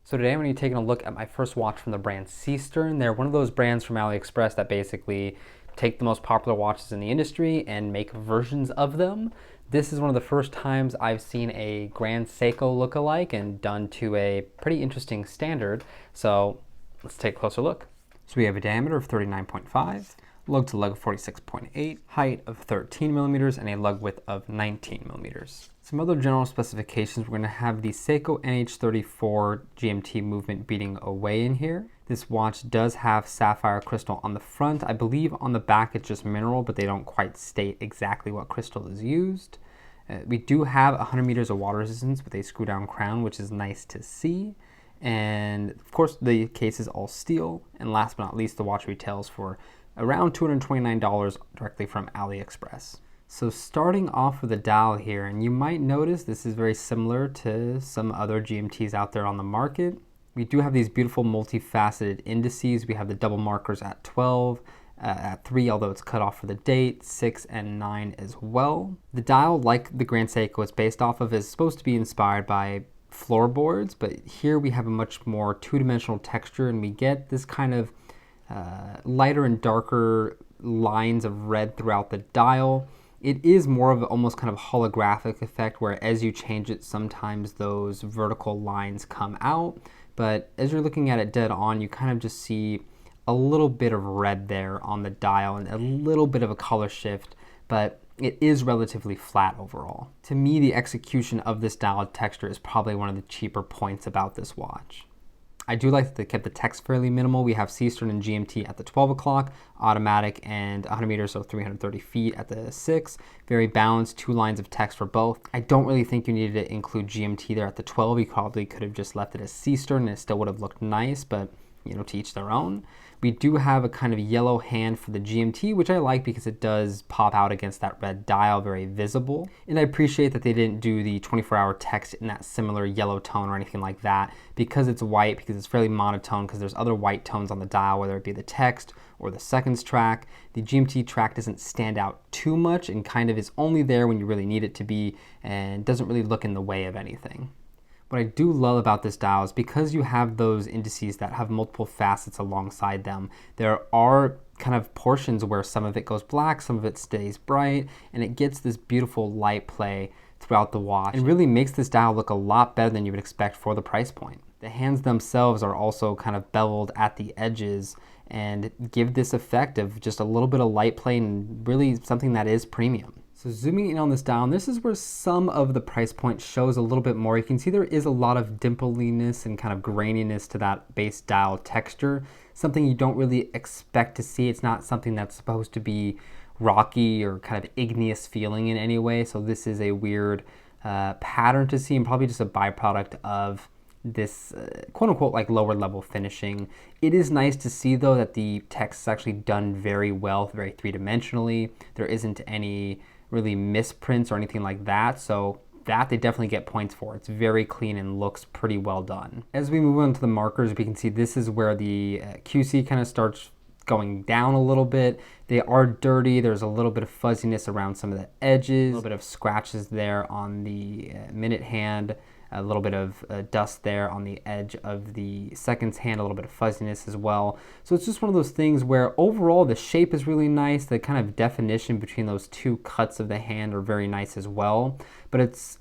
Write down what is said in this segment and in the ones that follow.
So today I'm going to be taking a look at my first watch from the brand Seestern. They're one of those brands from AliExpress that basically take the most popular watches in the industry and make versions of them. This is one of the first times I've seen a Grand Seiko look-alike and done to a pretty interesting standard. So let's take a closer look. So we have a diameter of 39.5, lug to lug 46.8, height of 13 millimeters, and a lug width of 19 millimeters. Some other general specifications, we're going to have the Seiko NH34 GMT movement beating away in here. This watch does have sapphire crystal on the front. I believe on the back it's just mineral, but they don't quite state exactly what crystal is used. We do have 100 meters of water resistance with a screw down crown, which is nice to see. And of course the case is all steel. And last but not least, the watch retails for around $229 directly from AliExpress. So starting off with the dial here, and you might notice this is very similar to some other GMTs out there on the market. We do have these beautiful multifaceted indices. We have the double markers at 12, at 3, although it's cut off for the date, 6 and 9 as well. The dial, like the Grand Seiko it's based off of, is supposed to be inspired by floorboards, but here we have a much more two-dimensional texture, and we get this kind of lighter and darker lines of red throughout the dial. It is more of almost kind of holographic effect where as you change it, sometimes those vertical lines come out. But as you're looking at it dead on, you kind of just see a little bit of red there on the dial and a little bit of a color shift, but it is relatively flat overall. To me, the execution of this dial texture is probably one of the cheaper points about this watch. I do like that they kept the text fairly minimal. We have Seestern and GMT at the 12 o'clock, automatic and 100 meters, so 330 feet at the 6. Very balanced, 2 lines of text for both. I don't really think you needed to include GMT there at the 12. You probably could have just left it as Seestern and it still would have looked nice, but you know, to each their own. We do have a kind of yellow hand for the GMT, which I like because it does pop out against that red dial, very visible. And I appreciate that they didn't do the 24-hour text in that similar yellow tone or anything like that, because it's white, because it's fairly monotone, because there's other white tones on the dial, whether it be the text or the seconds track. The GMT track doesn't stand out too much and kind of is only there when you really need it to be and doesn't really look in the way of anything. What I do love about this dial is because you have those indices that have multiple facets alongside them, there are kind of portions where some of it goes black, some of it stays bright, and it gets this beautiful light play throughout the watch. It really makes this dial look a lot better than you would expect for the price point. The hands themselves are also kind of beveled at the edges and give this effect of just a little bit of light play and really something that is premium. So zooming in on this dial, this is where some of the price point shows a little bit more. You can see there is a lot of dimpliness and kind of graininess to that base dial texture, something you don't really expect to see. It's not something that's supposed to be rocky or kind of igneous feeling in any way. So this is a weird pattern to see and probably just a byproduct of this quote unquote like lower level finishing. It is nice to see though that the text is actually done very well, very three-dimensionally. There isn't any really misprints or anything like that, so that they definitely get points for. It's very clean and looks pretty well done. As we move on to the markers, we can see this is where the QC kind of starts going down a little bit. They are dirty. There's a little bit of fuzziness around some of the edges, a little bit of scratches there on the minute hand, a little bit of dust there on the edge of the seconds hand, a little bit of fuzziness as well. So it's just one of those things where overall the shape is really nice. The kind of definition between those two cuts of the hand are very nice as well. But it's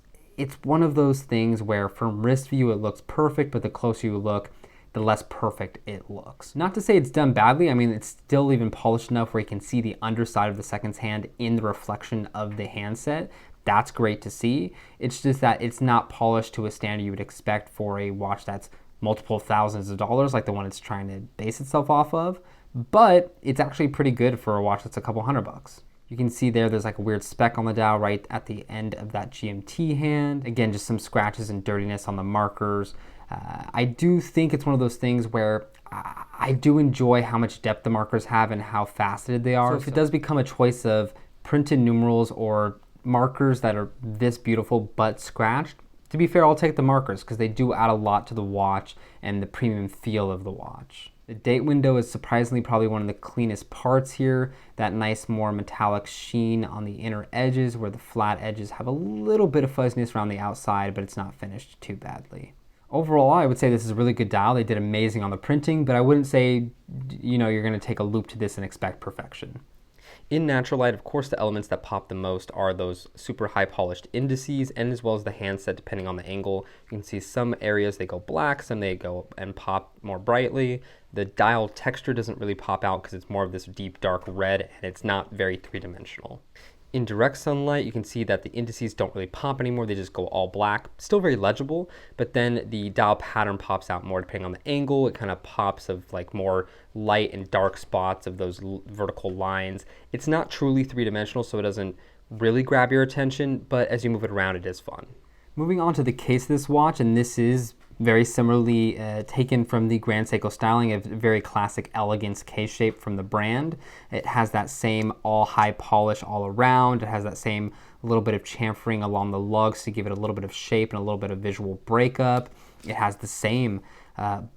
one of those things where from wrist view it looks perfect, but the closer you look, the less perfect it looks. Not to say it's done badly. I mean, it's still even polished enough where you can see the underside of the seconds hand in the reflection of the handset. That's great to see. It's just that it's not polished to a standard you would expect for a watch that's multiple thousands of dollars like the one it's trying to base itself off of, but it's actually pretty good for a watch that's a couple $100. You can see there's like a weird speck on the dial right at the end of that GMT hand. Again, just some scratches and dirtiness on the markers. I do think it's one of those things where I do enjoy how much depth the markers have and how faceted they are. So if it does become a choice of printed numerals or markers that are this beautiful but scratched, to be fair, I'll take the markers because they do add a lot to the watch and the premium feel of the watch. The date window is surprisingly probably one of the cleanest parts here. That nice more metallic sheen on the inner edges where the flat edges have a little bit of fuzziness around the outside, but it's not finished too badly. Overall, I would say this is a really good dial. They did amazing on the printing, but I wouldn't say, you're going to take a loop to this and expect perfection. In natural light, of course, the elements that pop the most are those super high polished indices and as well as the handset, depending on the angle. You can see some areas they go black, some they go and pop more brightly. The dial texture doesn't really pop out because it's more of this deep dark red and it's not very three-dimensional. In direct sunlight, you can see that the indices don't really pop anymore. They just go all black. Still very legible, but then the dial pattern pops out more depending on the angle. It kind of pops of like more light and dark spots of those vertical lines. It's not truly three-dimensional, so it doesn't really grab your attention, but as you move it around, it is fun. Moving on to the case of this watch, and this is very similarly taken from the Grand Seiko styling, a very classic elegance case shape from the brand. It has that same all high polish all around. It has that same little bit of chamfering along the lugs to give it a little bit of shape and a little bit of visual breakup. It has the same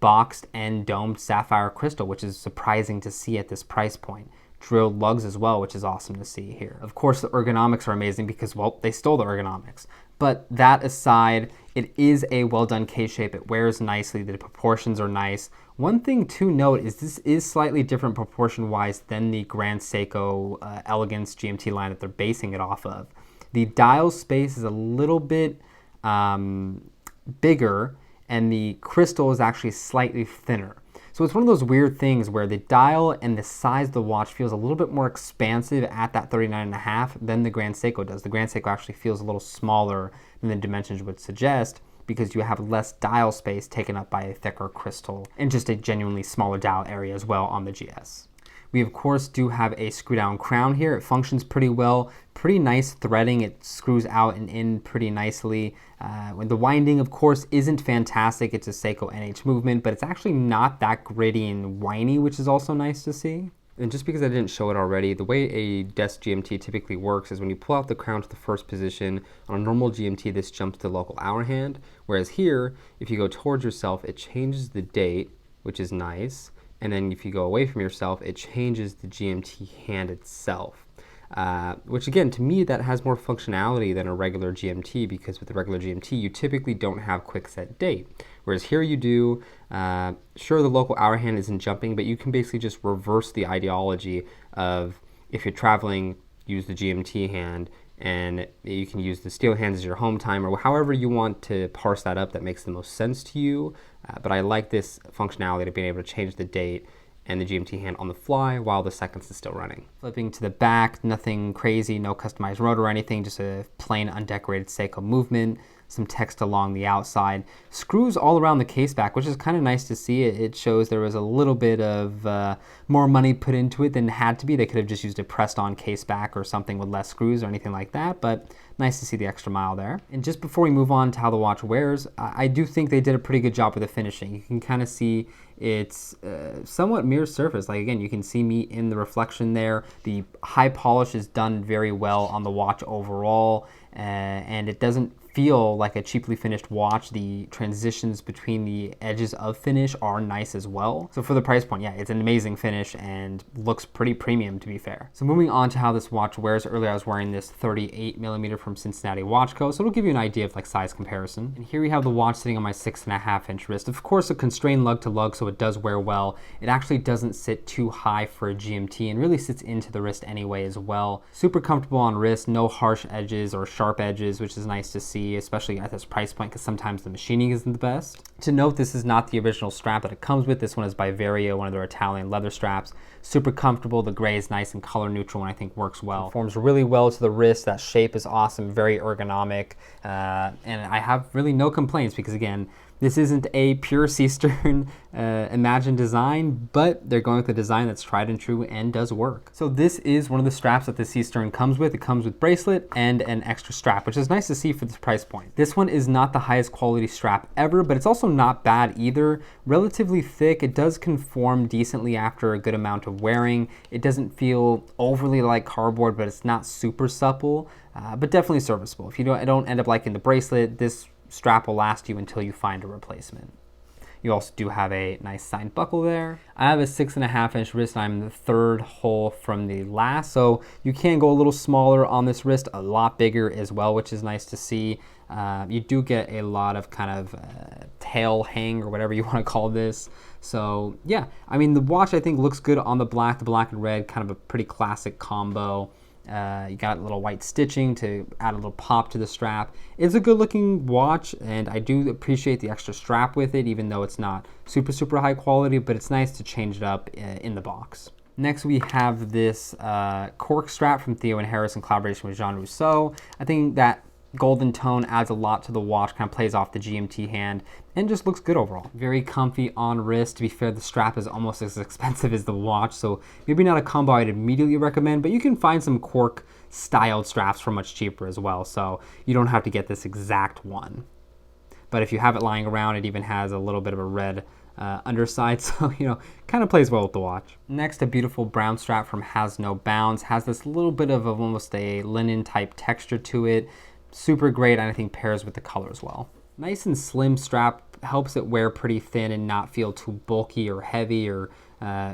boxed and domed sapphire crystal, which is surprising to see at this price point. Drilled lugs as well, which is awesome to see here. Of course, the ergonomics are amazing because, well, they stole the ergonomics. But that aside, it is a well-done case shape. It wears nicely. The proportions are nice. One thing to note is this is slightly different proportion-wise than the Grand Seiko Elegance GMT line that they're basing it off of. The dial space is a little bit bigger, and the crystal is actually slightly thinner. So it's one of those weird things where the dial and the size of the watch feels a little bit more expansive at that 39.5 than the Grand Seiko does. The Grand Seiko actually feels a little smaller than the dimensions would suggest because you have less dial space taken up by a thicker crystal and just a genuinely smaller dial area as well on the GS. We of course do have a screw down crown here. It functions pretty well, pretty nice threading. It screws out and in pretty nicely. When the winding of course isn't fantastic, it's a Seiko NH movement, but it's actually not that gritty and whiny, which is also nice to see. And just because I didn't show it already, the way a desk GMT typically works is when you pull out the crown to the first position, on a normal GMT this jumps to the local hour hand, whereas here, if you go towards yourself, it changes the date, which is nice. And then if you go away from yourself, it changes the GMT hand itself. Which again, to me, that has more functionality than a regular GMT because with the regular GMT, you typically don't have quick set date. Whereas here you do, sure the local hour hand isn't jumping, but you can basically just reverse the ideology of if you're traveling, use the GMT hand, and you can use the steel hands as your home time or however you want to parse that up that makes the most sense to you. But I like this functionality of being able to change the date and the GMT hand on the fly while the seconds is still running. Flipping to the back, nothing crazy, no customized rotor or anything, just a plain undecorated Seiko movement, some text along the outside. Screws all around the case back, which is kind of nice to see. It shows there was a little bit of more money put into it than had to be. They could have just used a pressed on case back or something with less screws or anything like that, but nice to see the extra mile there. And just before we move on to how the watch wears, I do think they did a pretty good job with the finishing. You can kind of see it's somewhat mirror surface. Like again, you can see me in the reflection there. The high polish is done very well on the watch overall, and it doesn't feel like a cheaply finished watch. The transitions between the edges of finish are nice as well. So for the price point, yeah, it's an amazing finish and looks pretty premium to be fair. So moving on to how this watch wears, earlier I was wearing this 38mm from Cincinnati Watch Co. So it'll give you an idea of like size comparison. And here we have the watch sitting on my 6.5-inch wrist. Of course, a constrained lug to lug, so it does wear well. It actually doesn't sit too high for a GMT and really sits into the wrist anyway as well. Super comfortable on wrist, no harsh edges or sharp edges, which is nice to see, especially at this price point because sometimes the machining isn't the best. To note, this is not the original strap that it comes with. This one is by Vario, one of their Italian leather straps. Super comfortable. The gray is nice and color neutral and I think works well. Performs really well to the wrist. That shape is awesome, very ergonomic, and I have really no complaints because again, this isn't a pure Seestern imagined design, but they're going with a design that's tried and true and does work. So this is one of the straps that the Seestern comes with. It comes with bracelet and an extra strap, which is nice to see for this price point. This one is not the highest quality strap ever, but it's also not bad either. Relatively thick. It does conform decently after a good amount of wearing. It doesn't feel overly like cardboard, but it's not super supple, but definitely serviceable. If you don't end up liking the bracelet, this strap will last you until you find a replacement. You also do have a nice signed buckle there. I have a 6.5-inch wrist. I'm the third hole from the last, so you can go a little smaller on this wrist, a lot bigger as well, which is nice to see. You do get a lot of kind of tail hang or whatever you want to call this. So yeah, I mean, the watch I think looks good on the black and red, kind of a pretty classic combo. You got a little white stitching to add a little pop to the strap. It's a good looking watch, and I do appreciate the extra strap with it, even though it's not super high quality, but it's nice to change it up in the box. Next we have this cork strap from Theo and Harris in collaboration with Jean Rousseau. I think that golden tone adds a lot to the watch, kind of plays off the GMT hand, and just looks good overall. Very comfy on wrist. To be fair, the strap is almost as expensive as the watch, so maybe not a combo I'd immediately recommend, but you can find some cork styled straps for much cheaper as well, so you don't have to get this exact one. But if you have it lying around, it even has a little bit of a red underside, so kind of plays well with the watch. Next, a beautiful brown strap from Has No Bounds. Has this little bit of almost a linen type texture to it. Super great, and I think pairs with the color as well. Nice and slim strap, helps it wear pretty thin and not feel too bulky or heavy, or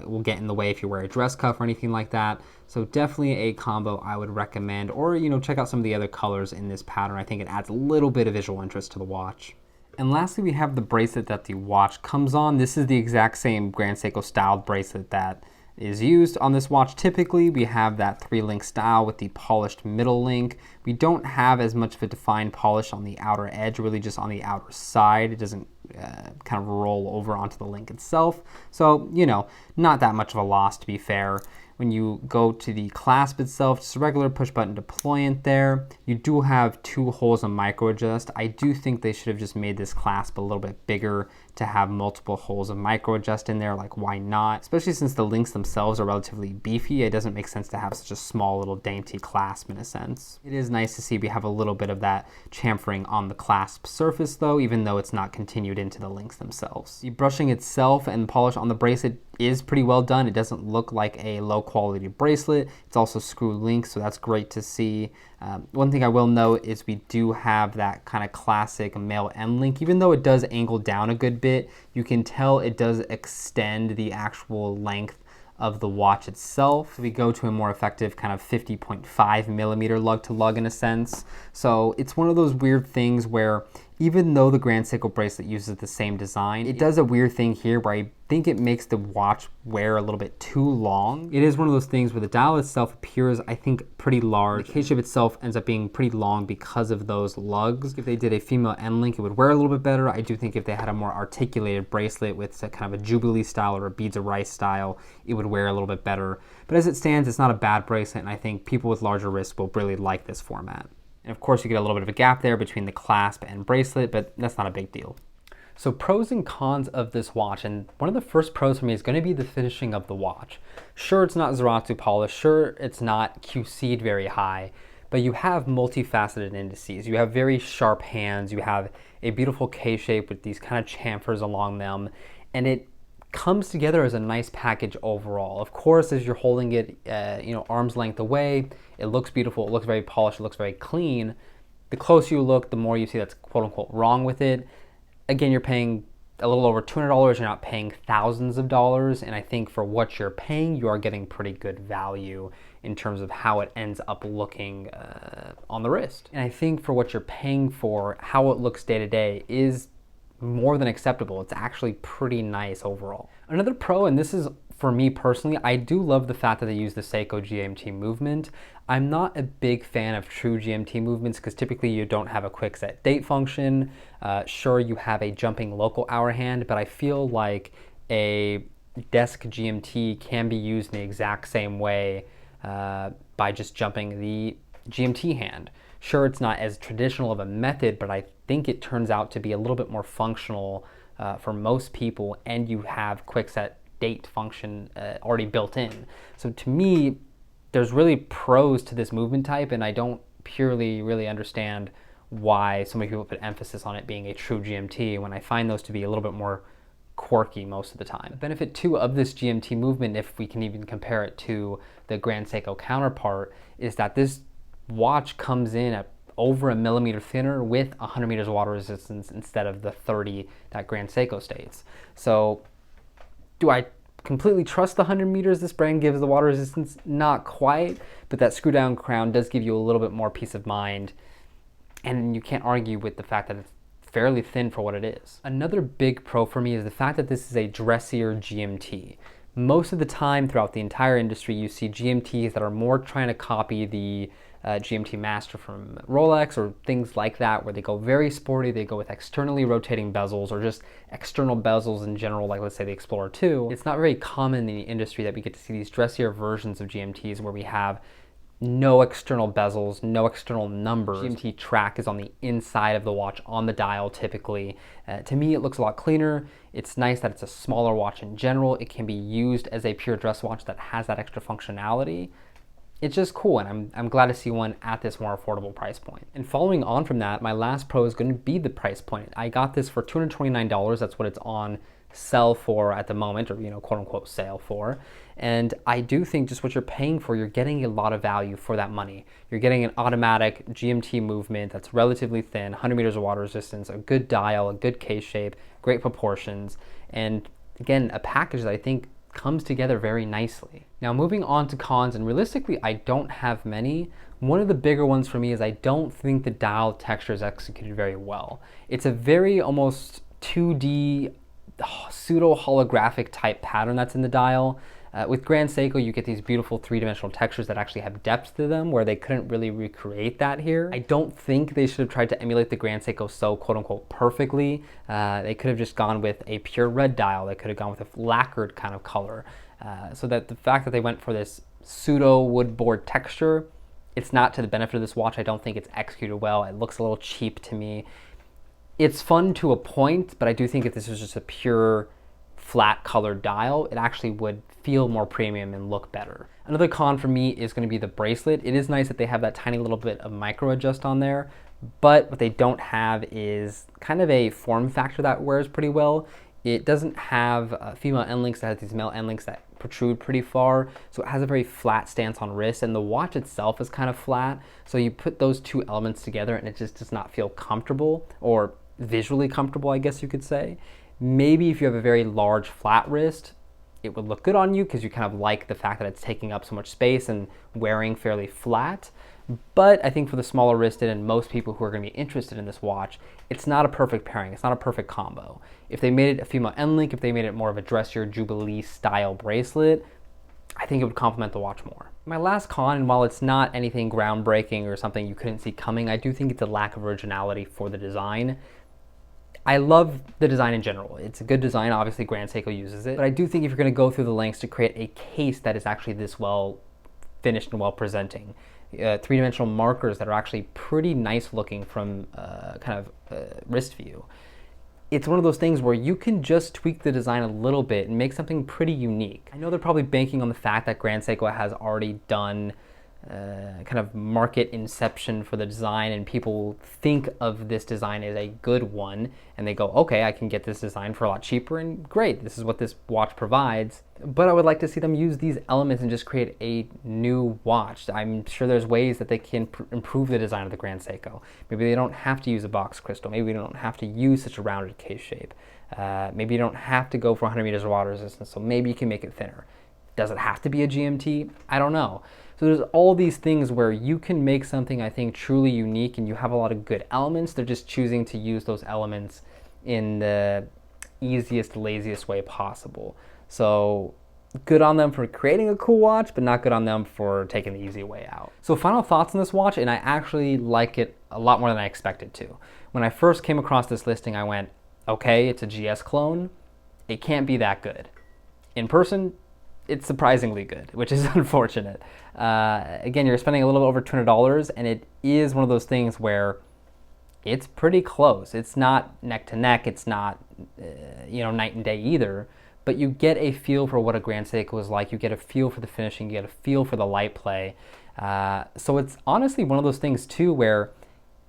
will get in the way if you wear a dress cuff or anything like that. So definitely a combo I would recommend, or check out some of the other colors in this pattern. I think it adds a little bit of visual interest to the watch. And lastly, we have the bracelet that the watch comes on. This is the exact same Grand Seiko styled bracelet that is used on this watch. Typically, we have that 3-link style with the polished middle link. We don't have as much of a defined polish on the outer edge, really just on the outer side. It doesn't kind of roll over onto the link itself. So, not that much of a loss, to be fair. When you go to the clasp itself, just a regular push button deployant there. You do have 2 holes to micro adjust. I do think they should have just made this clasp a little bit bigger to have multiple holes of micro adjust in there. Like, why not? Especially since the links themselves are relatively beefy, it doesn't make sense to have such a small little dainty clasp in a sense. It is nice to see we have a little bit of that chamfering on the clasp surface though, even though it's not continued into the links themselves. The brushing itself and polish on the bracelet is pretty well done. It doesn't look like a low quality bracelet. It's also screw linked, so that's great to see. One thing I will note is we do have that kind of classic male end link. Even though it does angle down a good bit, you can tell it does extend the actual length of the watch itself. We go to a more effective kind of 50.5 millimeter lug to lug in a sense. So it's one of those weird things where even though the Grand Seiko bracelet uses the same design, it does a weird thing here where I think it makes the watch wear a little bit too long. It is one of those things where the dial itself appears, I think, pretty large. The K-shape itself ends up being pretty long because of those lugs. If they did a female end link, it would wear a little bit better. I do think if they had a more articulated bracelet with kind of a Jubilee style or a beads of rice style, it would wear a little bit better. But as it stands, it's not a bad bracelet, and I think people with larger wrists will really like this format. And of course, you get a little bit of a gap there between the clasp and bracelet, but that's not a big deal. So pros and cons of this watch, and one of the first pros for me is going to be the finishing of the watch. Sure, it's not Zaratsu polish, sure, it's not QC'd very high, but you have multifaceted indices. You have very sharp hands, you have a beautiful K-shape with these kind of chamfers along them, and it comes together as a nice package overall. Of course, as you're holding it, arm's length away, it looks beautiful, it looks very polished, it looks very clean. The closer you look, the more you see that's quote unquote wrong with it. Again, you're paying a little over $200, you're not paying thousands of dollars, and I think for what you're paying, you are getting pretty good value in terms of how it ends up looking on the wrist. And I think for what you're paying for, how it looks day to day is more than acceptable. It's actually pretty nice overall. Another pro, and this is for me personally, I do love the fact that they use the Seiko GMT movement. I'm not a big fan of true GMT movements because typically you don't have a quick set date function. Sure, you have a jumping local hour hand, but I feel like a desk GMT can be used in the exact same way by just jumping the GMT hand. Sure, it's not as traditional of a method, but I think it turns out to be a little bit more functional for most people, and you have quick set date function already built in. So to me, there's really pros to this movement type, and I don't purely really understand why so many people put emphasis on it being a true GMT when I find those to be a little bit more quirky most of the time. The benefit too of this GMT movement, if we can even compare it to the Grand Seiko counterpart, is that this watch comes in at over a millimeter thinner with 100 meters water resistance instead of the 30 that Grand Seiko states. So do I completely trust the 100 meters this brand gives the water resistance? Not quite, but that screw down crown does give you a little bit more peace of mind, and you can't argue with the fact that it's fairly thin for what it is. Another big pro for me is the fact that this is a dressier GMT. Most of the time throughout the entire industry, you see GMTs that are more trying to copy the GMT Master from Rolex or things like that, where they go very sporty, they go with externally rotating bezels or just external bezels in general, like let's say the Explorer 2. It's not very common in the industry that we get to see these dressier versions of GMTs where we have no external bezels, no external numbers. GMT track is on the inside of the watch on the dial typically. To me, it looks a lot cleaner. It's nice that it's a smaller watch in general. It can be used as a pure dress watch that has that extra functionality. It's just cool, and I'm glad to see one at this more affordable price point. And following on from that, my last pro is going to be the price point. I got this for $229. That's what it's on sell for at the moment, or quote unquote sale for. And I do think just what you're paying for, you're getting a lot of value for that money. You're getting an automatic GMT movement that's relatively thin, 100 meters of water resistance, a good dial, a good case shape, great proportions, and again, a package that I think comes together very nicely. Now moving on to cons, and realistically I don't have many. One of the bigger ones for me is I don't think the dial texture is executed very well. It's a very almost 2D pseudo holographic type pattern that's in the dial. With Grand Seiko, you get these beautiful three-dimensional textures that actually have depth to them, where they couldn't really recreate that here. I don't think they should have tried to emulate the Grand Seiko so quote-unquote perfectly. They could have just gone with a pure red dial. They could have gone with a lacquered kind of color. So that the fact that they went for this pseudo wood board texture, it's not to the benefit of this watch. I don't think it's executed well. It looks a little cheap to me. It's fun to a point, but I do think if this was just a pure flat colored dial, it actually would feel more premium and look better. Another con for me is going to be the bracelet. It is nice that they have that tiny little bit of micro adjust on there, but what they don't have is kind of a form factor that wears pretty well. It doesn't have female end links. It has these male end links that protrude pretty far, so it has a very flat stance on wrist, and the watch itself is kind of flat, so you put those two elements together and it just does not feel comfortable, or visually comfortable, I guess you could say. Maybe if you have a very large flat wrist, it would look good on you because you kind of like the fact that it's taking up so much space and wearing fairly flat. But I think for the smaller wristed and most people who are going to be interested in this watch, it's not a perfect pairing. It's not a perfect combo. If they made it a female end link, if they made it more of a dressier Jubilee style bracelet, I think it would complement the watch more. My last con, and while it's not anything groundbreaking or something you couldn't see coming, I do think it's a lack of originality for the design. I love the design in general. It's a good design. Obviously, Grand Seiko uses it. But I do think if you're going to go through the lengths to create a case that is actually this well finished and well presenting, three-dimensional markers that are actually pretty nice looking from wrist view, it's one of those things where you can just tweak the design a little bit and make something pretty unique. I know they're probably banking on the fact that Grand Seiko has already done kind of market inception for the design, and people think of this design as a good one, and they go, okay, I can get this design for a lot cheaper, and great, this is what this watch provides. But I would like to see them use these elements and just create a new watch. I'm sure there's ways that they can improve the design of the Grand Seiko. Maybe they don't have to use a box crystal. Maybe they don't have to use such a rounded case shape. Maybe you don't have to go for 100 meters of water resistance, so maybe you can make it thinner. Does it have to be a GMT? I don't know. So there's all these things where you can make something, I think, truly unique, and you have a lot of good elements. They're just choosing to use those elements in the easiest, laziest way possible. So good on them for creating a cool watch, but not good on them for taking the easy way out. So final thoughts on this watch, and I actually like it a lot more than I expected to. When I first came across this listing, I went, okay, it's a GS clone. It can't be that good. In person, it's surprisingly good, which is unfortunate. Again, you're spending a little over $200, and it is one of those things where it's pretty close. It's not neck to neck. It's not night and day either. But you get a feel for what a Grand Seiko is like. You get a feel for the finishing. You get a feel for the light play. So it's honestly one of those things too, where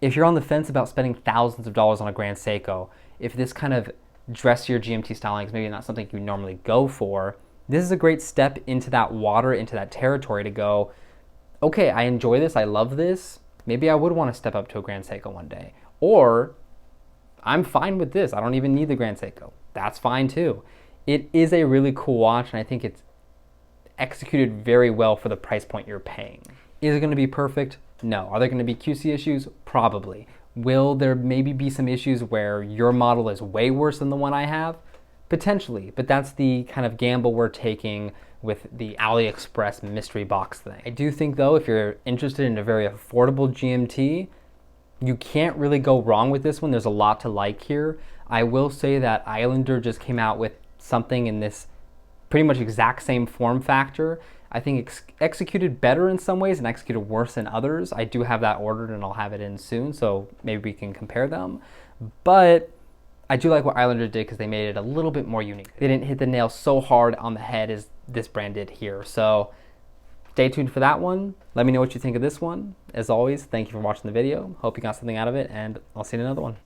if you're on the fence about spending thousands of dollars on a Grand Seiko, if this kind of dressier GMT styling is maybe not something you normally go for, this is a great step into that water, into that territory to go, okay, I enjoy this, I love this, maybe I would want to step up to a Grand Seiko one day. Or, I'm fine with this, I don't even need the Grand Seiko. That's fine too. It is a really cool watch, and I think it's executed very well for the price point you're paying. Is it going to be perfect? No. Are there going to be QC issues? Probably. Will there maybe be some issues where your model is way worse than the one I have? Potentially, but that's the kind of gamble we're taking with the AliExpress mystery box thing. I do think though, if you're interested in a very affordable GMT, you can't really go wrong with this one. There's a lot to like here. I will say that Islander just came out with something in this pretty much exact same form factor. I think executed better in some ways and executed worse in others. I do have that ordered and I'll have it in soon, so maybe we can compare them. But I do like what Islander did because they made it a little bit more unique. They didn't hit the nail so hard on the head as this brand did here. So stay tuned for that one. Let me know what you think of this one. As always, thank you for watching the video. Hope you got something out of it, and I'll see you in another one.